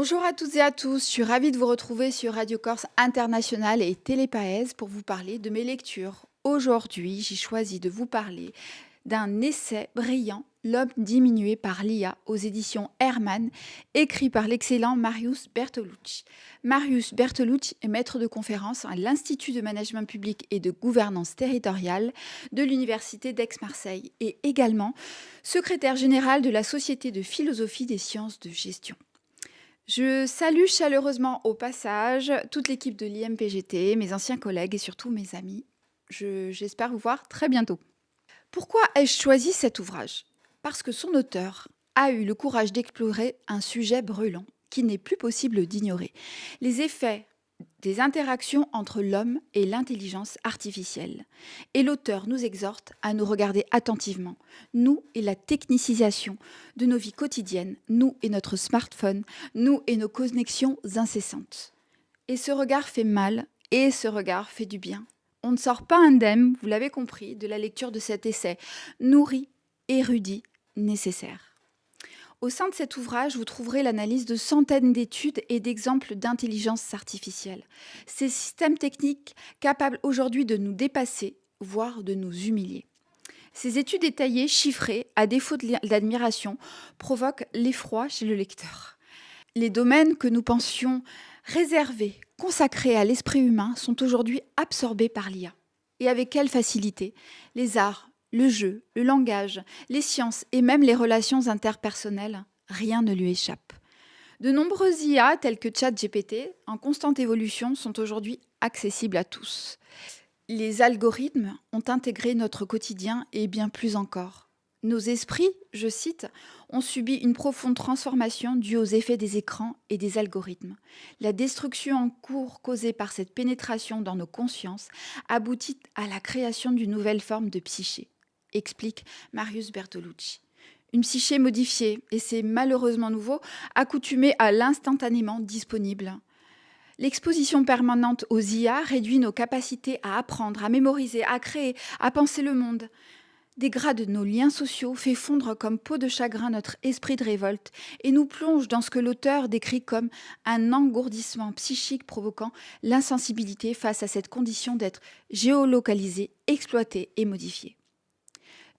Bonjour à toutes et à tous, je suis ravie de vous retrouver sur Radio Corse International et Télépaèse pour vous parler de mes lectures. Aujourd'hui, j'ai choisi de vous parler d'un essai brillant, L'homme diminué par l'IA, aux éditions Hermann, écrit par l'excellent Marius Bertolucci. Marius Bertolucci est maître de conférence à l'Institut de management public et de gouvernance territoriale de l'Université d'Aix-Marseille et également secrétaire général de la Société de philosophie des sciences de gestion. Je salue chaleureusement au passage toute l'équipe de l'IMPGT, mes anciens collègues et surtout mes amis. J'espère vous voir très bientôt. Pourquoi ai-je choisi cet ouvrage ? Parce que son auteur a eu le courage d'explorer un sujet brûlant qu'il n'est plus possible d'ignorer. Les effets des interactions entre l'homme et l'intelligence artificielle. Et l'auteur nous exhorte à nous regarder attentivement, nous et la technicisation de nos vies quotidiennes, nous et notre smartphone, nous et nos connexions incessantes. Et ce regard fait mal, et ce regard fait du bien. On ne sort pas indemne, vous l'avez compris, de la lecture de cet essai, nourri, érudit, nécessaire. Au sein de cet ouvrage, vous trouverez l'analyse de centaines d'études et d'exemples d'intelligence artificielle. Ces systèmes techniques capables aujourd'hui de nous dépasser, voire de nous humilier. Ces études détaillées, chiffrées, à défaut d'admiration, provoquent l'effroi chez le lecteur. Les domaines que nous pensions réservés, consacrés à l'esprit humain, sont aujourd'hui absorbés par l'IA. Et avec quelle facilité ? Les arts, le jeu, le langage, les sciences et même les relations interpersonnelles, rien ne lui échappe. De nombreuses IA, telles que ChatGPT, en constante évolution, sont aujourd'hui accessibles à tous. Les algorithmes ont intégré notre quotidien et bien plus encore. Nos esprits, je cite, ont subi une profonde transformation due aux effets des écrans et des algorithmes. La destruction en cours causée par cette pénétration dans nos consciences aboutit à la création d'une nouvelle forme de psyché, explique Marius Bertolucci. Une psyché modifiée, et c'est malheureusement nouveau, accoutumée à l'instantanément disponible. L'exposition permanente aux IA réduit nos capacités à apprendre, à mémoriser, à créer, à penser le monde. Dégrade nos liens sociaux, fait fondre comme peau de chagrin notre esprit de révolte et nous plonge dans ce que l'auteur décrit comme un engourdissement psychique provoquant l'insensibilité face à cette condition d'être géolocalisé, exploité et modifié.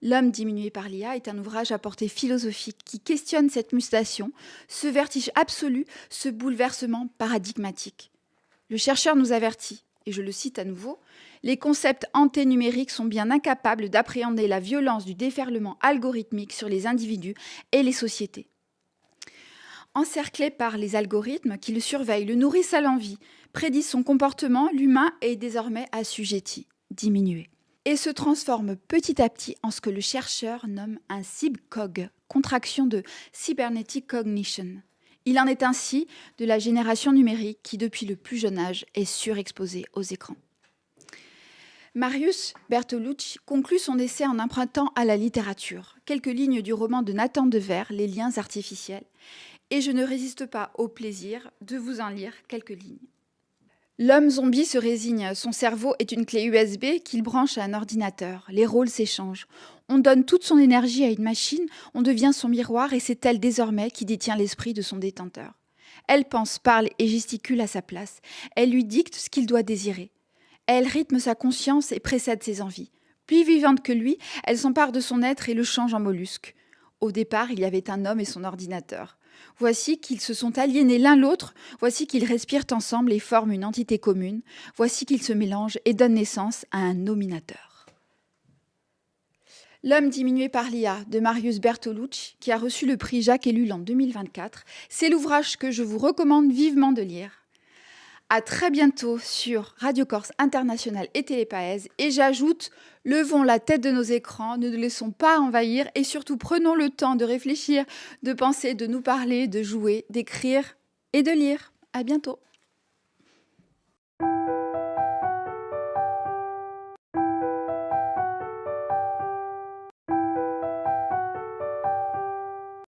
L'homme diminué par l'IA est un ouvrage à portée philosophique qui questionne cette mutation, ce vertige absolu, ce bouleversement paradigmatique. Le chercheur nous avertit, et je le cite à nouveau, « Les concepts anténumériques sont bien incapables d'appréhender la violence du déferlement algorithmique sur les individus et les sociétés. » Encerclé par les algorithmes qui le surveillent, le nourrissent à l'envi, prédisent son comportement, l'humain est désormais assujetti, diminué, et se transforme petit à petit en ce que le chercheur nomme un CybCog, contraction de Cybernetic Cognition. Il en est ainsi de la génération numérique qui, depuis le plus jeune âge, est surexposée aux écrans. Marius Bertolucci conclut son essai en empruntant à la littérature quelques lignes du roman de Nathan Dever, Les liens artificiels, et je ne résiste pas au plaisir de vous en lire quelques lignes. L'homme zombie se résigne, son cerveau est une clé USB qu'il branche à un ordinateur. Les rôles s'échangent. On donne toute son énergie à une machine, on devient son miroir et c'est elle désormais qui détient l'esprit de son détenteur. Elle pense, parle et gesticule à sa place. Elle lui dicte ce qu'il doit désirer. Elle rythme sa conscience et précède ses envies. Plus vivante que lui, elle s'empare de son être et le change en mollusque. Au départ, il y avait un homme et son ordinateur. Voici qu'ils se sont aliénés l'un l'autre, voici qu'ils respirent ensemble et forment une entité commune, voici qu'ils se mélangent et donnent naissance à un nominateur. L'homme diminué par l'IA de Marius Bertolucci, qui a reçu le prix Jacques Ellul en 2024, c'est l'ouvrage que je vous recommande vivement de lire. À très bientôt sur Radio Corse International et Télépaèse. Et j'ajoute, levons la tête de nos écrans, ne nous laissons pas envahir et surtout prenons le temps de réfléchir, de penser, de nous parler, de jouer, d'écrire et de lire. À bientôt.